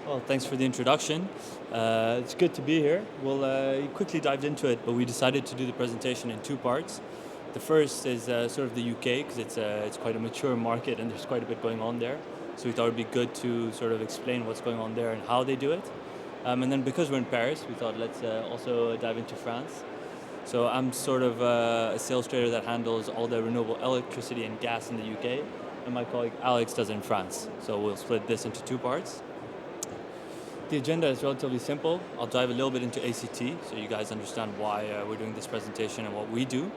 Well, thanks for the introduction. It's good to be here. We'll quickly dive into it, but we decided to do the presentation in two parts. The first is sort of the UK, because it's quite a mature market and there's quite a bit going on there. So we thought it would be good to sort of explain what's going on there and how they do it. And then because we're in Paris, we thought let's also dive into France. So I'm sort of a sales trader that handles all the renewable electricity and gas in the UK, and my colleague Alex does it in France. So we'll split this into two parts. The agenda is relatively simple. I'll dive a little bit into ACT so you guys understand why we're doing this presentation and what we do.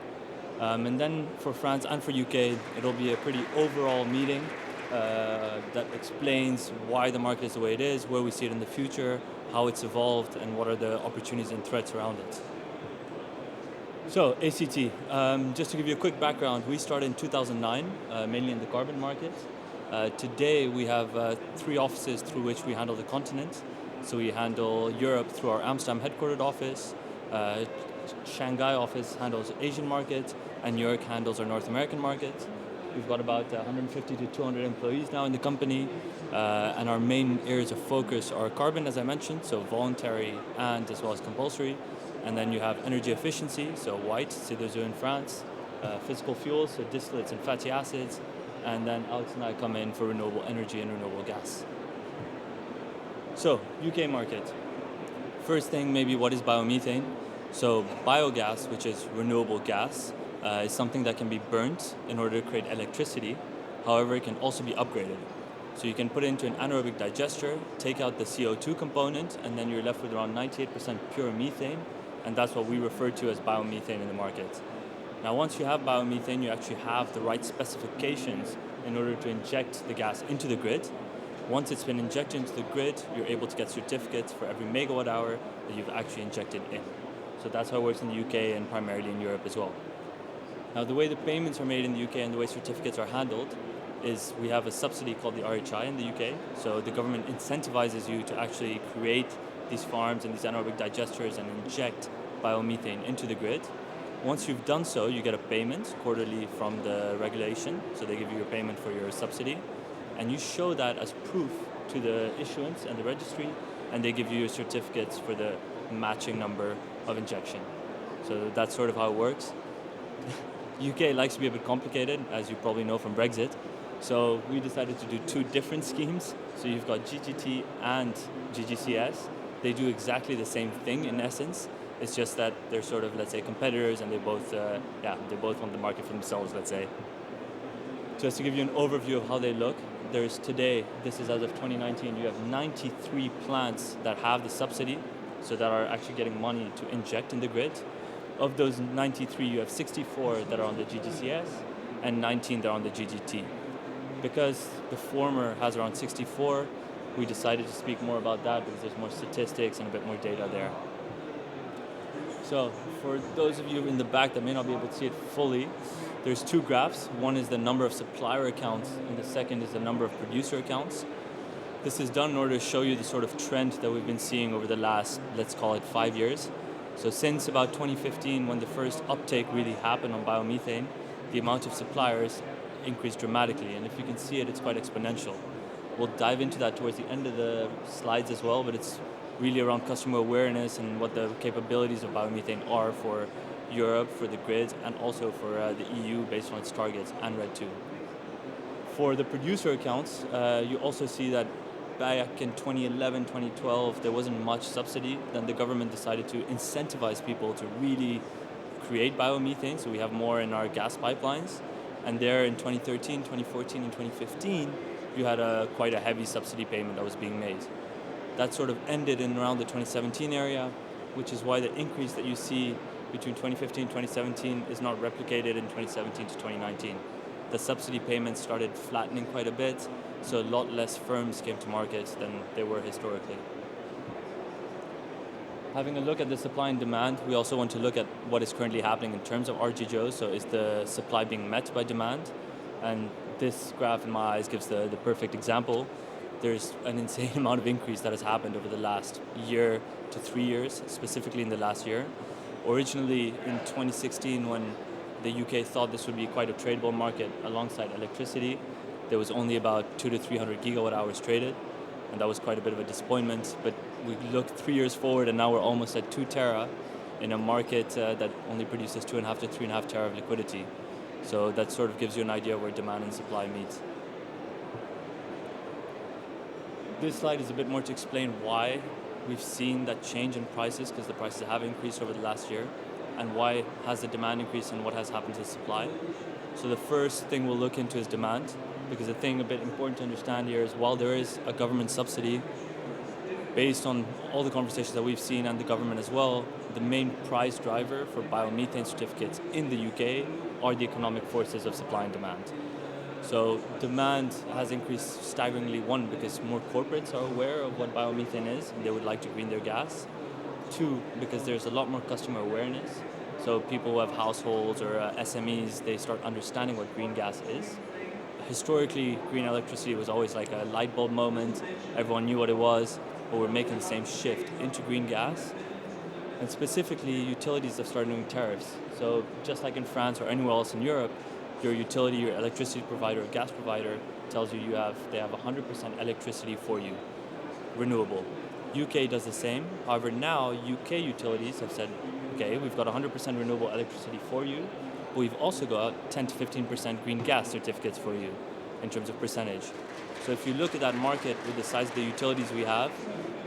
And then for France and for UK, it'll be a pretty overall meeting that explains why the market is the way it is, where we see it in the future, how it's evolved, and what are the opportunities and threats around it. So ACT, just to give you a quick background, we started in 2009, mainly in the carbon market. Today we have three offices through which we handle the continent. So we handle Europe through our Amsterdam headquartered office, Shanghai office handles Asian market, and New York handles our North American market. We've got about 150 to 200 employees now in the company, and our main areas of focus are carbon, as I mentioned, so voluntary and as well as compulsory. And then you have energy efficiency, so white, CO2 in France, physical fuels, so distillates and fatty acids, and then Alex and I come in for renewable energy and renewable gas. So, UK market. First thing, maybe what is biomethane? So biogas, which is renewable gas, is something that can be burnt in order to create electricity. However, it can also be upgraded. So you can put it into an anaerobic digester, take out the CO2 component, and then you're left with around 98% pure methane, and that's what we refer to as biomethane in the market. Now, once you have biomethane, you actually have the right specifications in order to inject the gas into the grid. Once it's been injected into the grid, you're able to get certificates for every megawatt hour that you've actually injected in. So that's how it works in the UK and primarily in Europe as well. Now, the way the payments are made in the UK and the way certificates are handled is we have a subsidy called the RHI in the UK. So the government incentivizes you to actually create these farms and these anaerobic digesters and inject biomethane into the grid. Once you've done so, you get a payment quarterly from the regulation. So they give you your payment for your subsidy. And you show that as proof to the issuance and the registry, and they give you your certificates for the matching number of injection. So that's sort of how it works. UK likes to be a bit complicated, as you probably know from Brexit. So we decided to do two different schemes. So you've got GGT and GGCS. They do exactly the same thing in essence. It's just that they're sort of, let's say, competitors, and they both want the market for themselves, let's say. Just to give you an overview of how they look, there's today, this is as of 2019, you have 93 plants that have the subsidy, so that are actually getting money to inject in the grid. Of those 93, you have 64 that are on the GGCS and 19 that are on the GGT. Because the former has around 64, we decided to speak more about that because there's more statistics and a bit more data there. So for those of you in the back that may not be able to see it fully, there's two graphs. One is the number of supplier accounts, and the second is the number of producer accounts. This is done in order to show you the sort of trend that we've been seeing over the last, let's call it 5 years. So since about 2015, when the first uptake really happened on biomethane, the amount of suppliers increased dramatically. And if you can see it, it's quite exponential. We'll dive into that towards the end of the slides as well, but it's really around customer awareness and what the capabilities of biomethane are for Europe, for the grid, and also for the EU based on its targets, and RED II. For the producer accounts, you also see that back in 2011, 2012, there wasn't much subsidy. Then the government decided to incentivize people to really create biomethane, so we have more in our gas pipelines. And there in 2013, 2014, and 2015, you had quite a heavy subsidy payment that was being made. That sort of ended in around the 2017 area, which is why the increase that you see between 2015 and 2017 is not replicated in 2017 to 2019. The subsidy payments started flattening quite a bit, so a lot less firms came to market than they were historically. Having a look at the supply and demand, we also want to look at what is currently happening in terms of RGGO, so is the supply being met by demand? And this graph in my eyes gives the perfect example. There's an insane amount of increase that has happened over the last year to 3 years, specifically in the last year. Originally in 2016, when the UK thought this would be quite a tradable market alongside electricity, there was only about 200 to 300 gigawatt hours traded. and that was quite a bit of a disappointment. But we look 3 years forward, and now we're almost at 2 tera in a market that only produces 2.5 to 3.5 tera of liquidity. So that sort of gives you an idea where demand and supply meet. This slide is a bit more to explain why we've seen that change in prices, because the prices have increased over the last year, and why has the demand increased and what has happened to the supply. So the first thing we'll look into is demand, because the thing a bit important to understand here is while there is a government subsidy, based on all the conversations that we've seen and the government as well, the main price driver for biomethane certificates in the UK are the economic forces of supply and demand. So demand has increased staggeringly, one, because more corporates are aware of what biomethane is and they would like to green their gas. Two, because there's a lot more customer awareness. So people who have households or SMEs, they start understanding what green gas is. Historically, green electricity was always like a light bulb moment. Everyone knew what it was, but we're making the same shift into green gas. And specifically, utilities have started doing tariffs. So just like in France or anywhere else in Europe, your utility, your electricity provider or gas provider tells you they have 100% electricity for you, renewable. UK does the same. However, now UK utilities have said, okay, we've got 100% renewable electricity for you, but we've also got 10 to 15% green gas certificates for you in terms of percentage. So if you look at that market with the size of the utilities we have,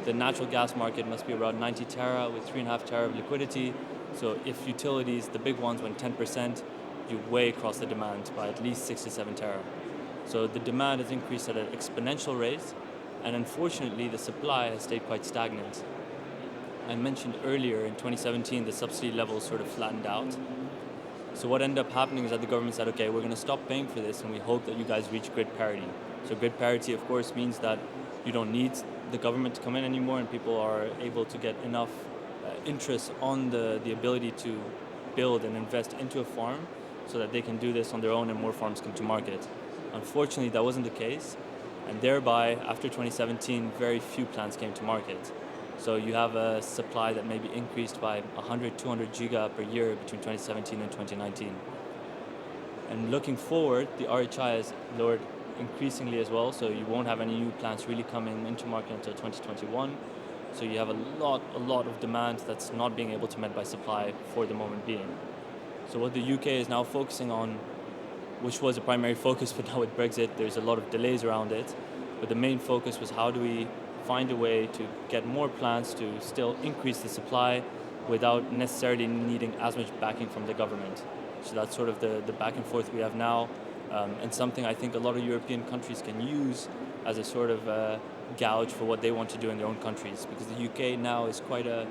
the natural gas market must be around 90 tera with 3.5 tera of liquidity. So if utilities, the big ones, went 10%, you way across the demand by at least 6 to 7 tera. So the demand has increased at an exponential rate, and unfortunately the supply has stayed quite stagnant. I mentioned earlier in 2017 the subsidy levels sort of flattened out. So what ended up happening is that the government said, okay, we're going to stop paying for this and we hope that you guys reach grid parity. So grid parity of course means that you don't need the government to come in anymore and people are able to get enough interest on the ability to build and invest into a farm so that they can do this on their own and more farms come to market. Unfortunately, that wasn't the case, and thereby, after 2017, very few plants came to market. So you have a supply that maybe increased by 100, 200 giga per year between 2017 and 2019. And looking forward, the RHI has lowered increasingly as well, so you won't have any new plants really coming into market until 2021. So you have a lot of demand that's not being able to be met by supply for the moment being. So what the UK is now focusing on, which was a primary focus, but now with Brexit, there's a lot of delays around it. But the main focus was how do we find a way to get more plants to still increase the supply without necessarily needing as much backing from the government. So that's sort of the back and forth we have now, and something I think a lot of European countries can use as a sort of gauge for what they want to do in their own countries, because the UK now is quite a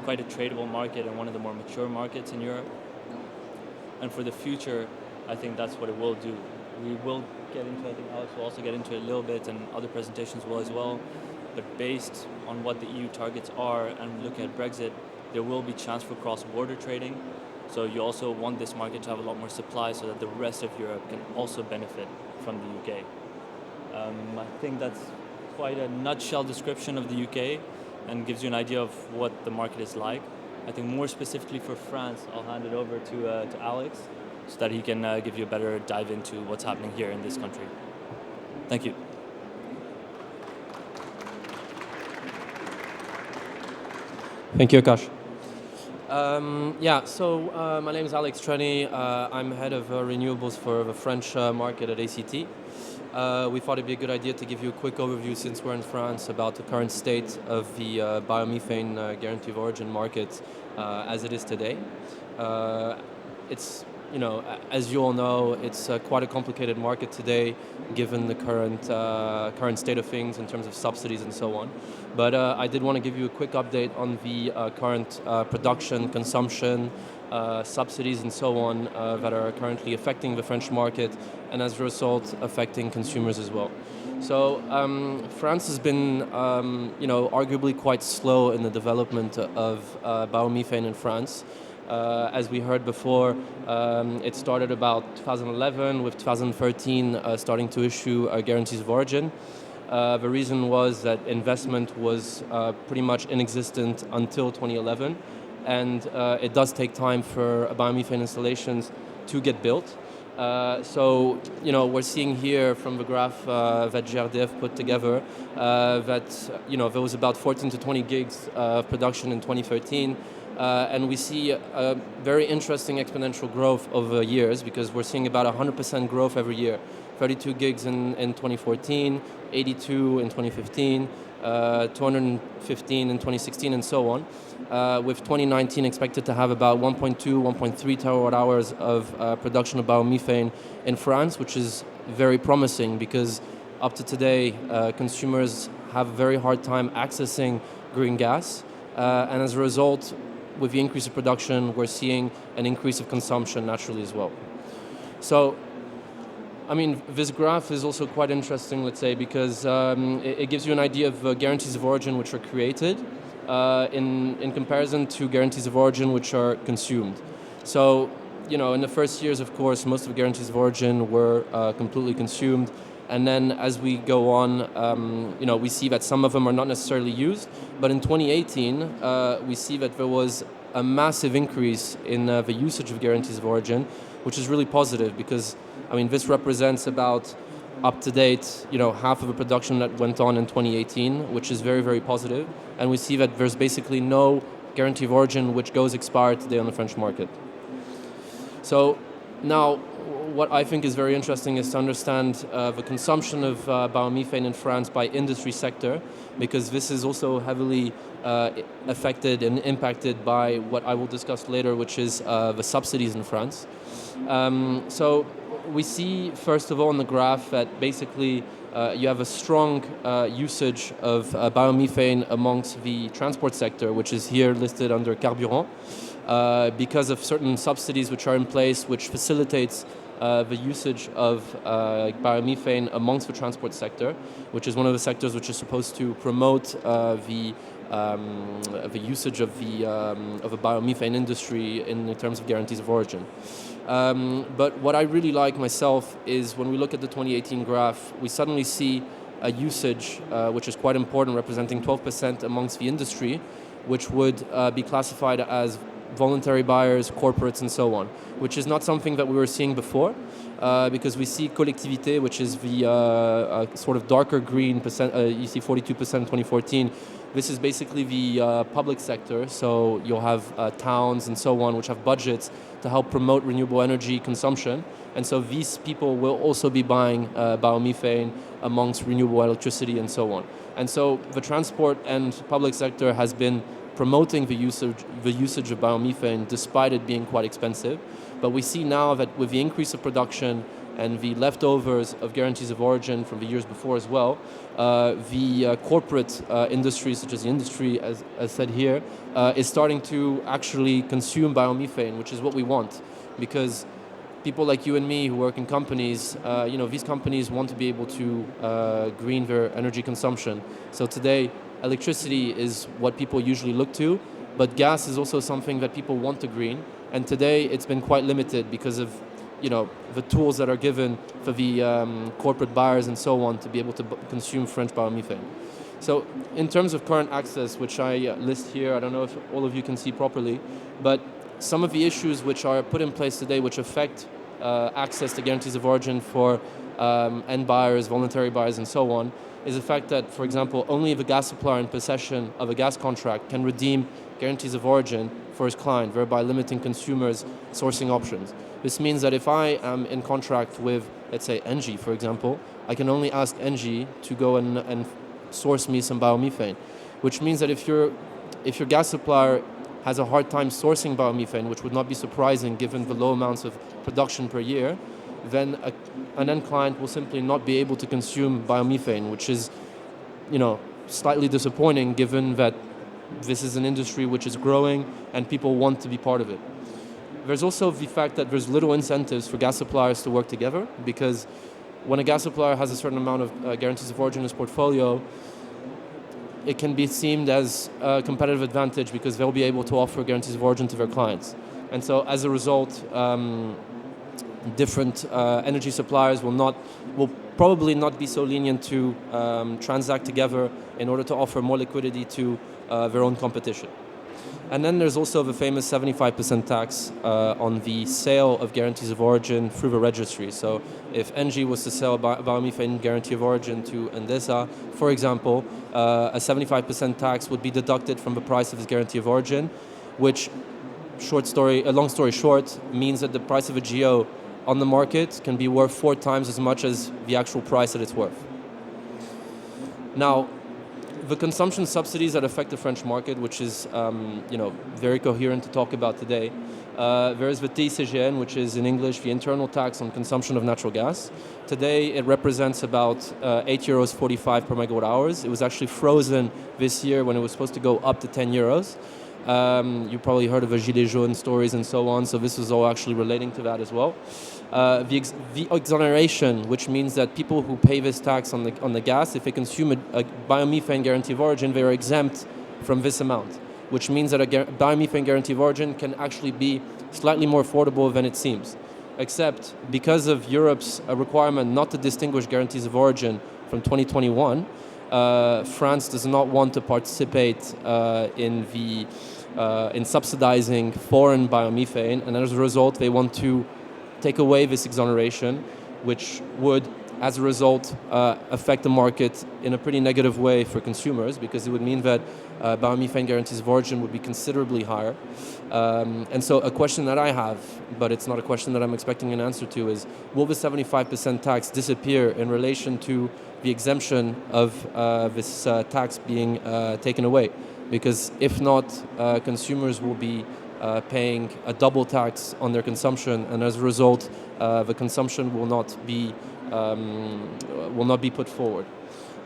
tradable market and one of the more mature markets in Europe. And for the future, I think that's what it will do. We will get into it, I think Alex will also get into it a little bit, and other presentations will as well. But based on what the EU targets are and looking at Brexit, there will be chance for cross-border trading. So you also want this market to have a lot more supply so that the rest of Europe can also benefit from the UK. I think that's quite a nutshell description of the UK and gives you an idea of what the market is like. I think more specifically for France, I'll hand it over to Alex so that he can give you a better dive into what's happening here in this country. Thank you. Thank you, Akash. My name is Alex Trenny. I'm head of renewables for the French market at ACT. We thought it'd be a good idea to give you a quick overview, since we're in France, about the current state of the biomethane guarantee of origin market as it is today. It's, as you all know, it's quite a complicated market today, given the current state of things in terms of subsidies and so on. But I did want to give you a quick update on the current production, consumption, subsidies and so on that are currently affecting the French market, and as a result affecting consumers as well. So France has been, arguably quite slow in the development of biomethane in France. As we heard before, it started about 2011, with 2013 starting to issue guarantees of origin. The reason was that investment was pretty much inexistent until 2011, and it does take time for biomethane installations to get built. So, we're seeing here from the graph that GRDF put together that, there was about 14 to 20 gigs of production in 2013. And we see a very interesting exponential growth over years because we're seeing about 100% growth every year. 32 gigs in 2014, 82 in 2015, 215 in 2016, and so on. With 2019 expected to have about 1.2, 1.3 terawatt hours of production of biomethane in France, which is very promising because up to today, consumers have a very hard time accessing green gas. And as a result, with the increase of production, we're seeing an increase of consumption naturally as well. So, this graph is also quite interesting, let's say, because it gives you an idea of guarantees of origin which are created in comparison to guarantees of origin which are consumed. So, in the first years, of course, most of the guarantees of origin were completely consumed. And then as we go on, we see that some of them are not necessarily used. But in 2018, we see that there was a massive increase in the usage of guarantees of origin, which is really positive because, this represents about up to date, half of the production that went on in 2018, which is very, very positive. And we see that there's basically no guarantee of origin which goes expired today on the French market. So now, what I think is very interesting is to understand the consumption of biomethane in France by industry sector, because this is also heavily affected and impacted by what I will discuss later, which is the subsidies in France. So we see, first of all, on the graph that basically you have a strong usage of biomethane amongst the transport sector, which is here listed under carburant, because of certain subsidies which are in place, which facilitates the usage of biomethane amongst the transport sector, which is one of the sectors which is supposed to promote the usage of the biomethane industry in terms of guarantees of origin. But what I really like myself is when we look at the 2018 graph, we suddenly see a usage which is quite important, representing 12% amongst the industry, which would be classified as voluntary buyers, corporates, and so on, which is not something that we were seeing before, because we see collectivité, which is the sort of darker green percent. You see 42% in 2014. This is basically the public sector, so you'll have towns and so on, which have budgets to help promote renewable energy consumption. And so these people will also be buying biomethane amongst renewable electricity and so on. And so the transport and public sector has been promoting the usage of biomethane despite it being quite expensive. But we see now that with the increase of production and the leftovers of guarantees of origin from the years before as well, the corporate industry, such as the industry, as said here, is starting to actually consume biomethane, which is what we want. Because people like you and me who work in companies, these companies want to be able to green their energy consumption. So today, electricity is what people usually look to, but gas is also something that people want to green. And today it's been quite limited because of the tools that are given for the corporate buyers and so on to be able to consume French biomethane. So in terms of current access, which I list here, I don't know if all of you can see properly, but some of the issues which are put in place today which affect access to guarantees of origin for end buyers, voluntary buyers, and so on, is the fact that, for example, only the gas supplier in possession of a gas contract can redeem guarantees of origin for his client, thereby limiting consumers' sourcing options. This means that if I am in contract with, let's say, Engie, for example, I can only ask Engie to go and source me some biomethane, which means that if your gas supplier has a hard time sourcing biomethane, which would not be surprising given the low amounts of production per year, then an end client will simply not be able to consume biomethane, which is, slightly disappointing given that this is an industry which is growing and people want to be part of it. There's also the fact that there's little incentives for gas suppliers to work together, because when a gas supplier has a certain amount of guarantees of origin in his portfolio, it can be seen as a competitive advantage because they'll be able to offer guarantees of origin to their clients. And so as a result, different energy suppliers will probably not be so lenient to transact together in order to offer more liquidity to their own competition. And then there's also the famous 75% tax on the sale of guarantees of origin through the registry. So if Engie was to sell a biomethane guarantee of origin to Endesa, for example, a 75% tax would be deducted from the price of his guarantee of origin, which, long story short, means that the price of a GO on the market can be worth 4 times as much as the actual price that it's worth. Now, the consumption subsidies that affect the French market, which is very coherent to talk about today. There is the TICGN, which is in English the internal tax on consumption of natural gas. Today it represents about €8.45 per megawatt hours. It was actually frozen this year when it was supposed to go up to €10. You probably heard of the Gilets jaunes stories and so on, so this is all actually relating to that as well. The exoneration, which means that people who pay this tax on the gas, if they consume a biomethane guarantee of origin, they are exempt from this amount, which means that a biomethane guarantee of origin can actually be slightly more affordable than it seems. Except because of Europe's requirement not to distinguish guarantees of origin from 2021, France does not want to participate in subsidizing foreign biomethane, and as a result, they want to take away this exoneration, which would, as a result, affect the market in a pretty negative way for consumers, because it would mean that biomethane guarantees of origin would be considerably higher. And so a question that I have, but it's not a question that I'm expecting an answer to, is will the 75% tax disappear in relation to the exemption of this tax being taken away? Because if not, consumers will be paying a double tax on their consumption, and as a result, the consumption will not be put forward.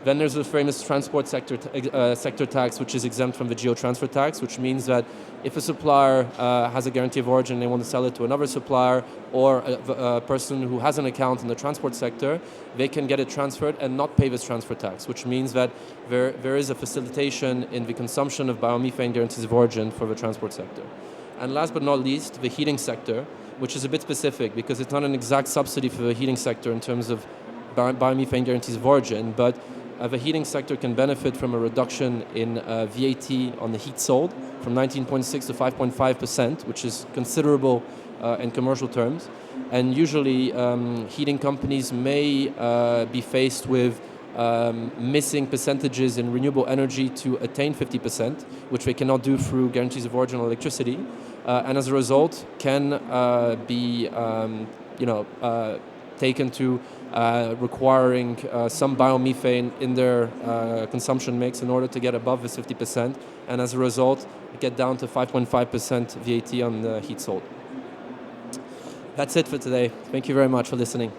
Then there's the famous transport sector tax, which is exempt from the geo-transfer tax, which means that if a supplier has a guarantee of origin and they want to sell it to another supplier, or a person who has an account in the transport sector, they can get it transferred and not pay this transfer tax, which means that there is a facilitation in the consumption of biomethane guarantees of origin for the transport sector. And last but not least, the heating sector, which is a bit specific because it's not an exact subsidy for the heating sector in terms of biomethane guarantees of origin, but the heating sector can benefit from a reduction in VAT on the heat sold from 19.6 to 5.5%, which is considerable in commercial terms. And usually heating companies may be faced with missing percentages in renewable energy to attain 50%, which they cannot do through guarantees of origin on electricity, and as a result can be taken to requiring some biomethane in their consumption mix in order to get above this 50%, and as a result get down to 5.5% VAT on the heat sold. That's it for today. Thank you very much for listening.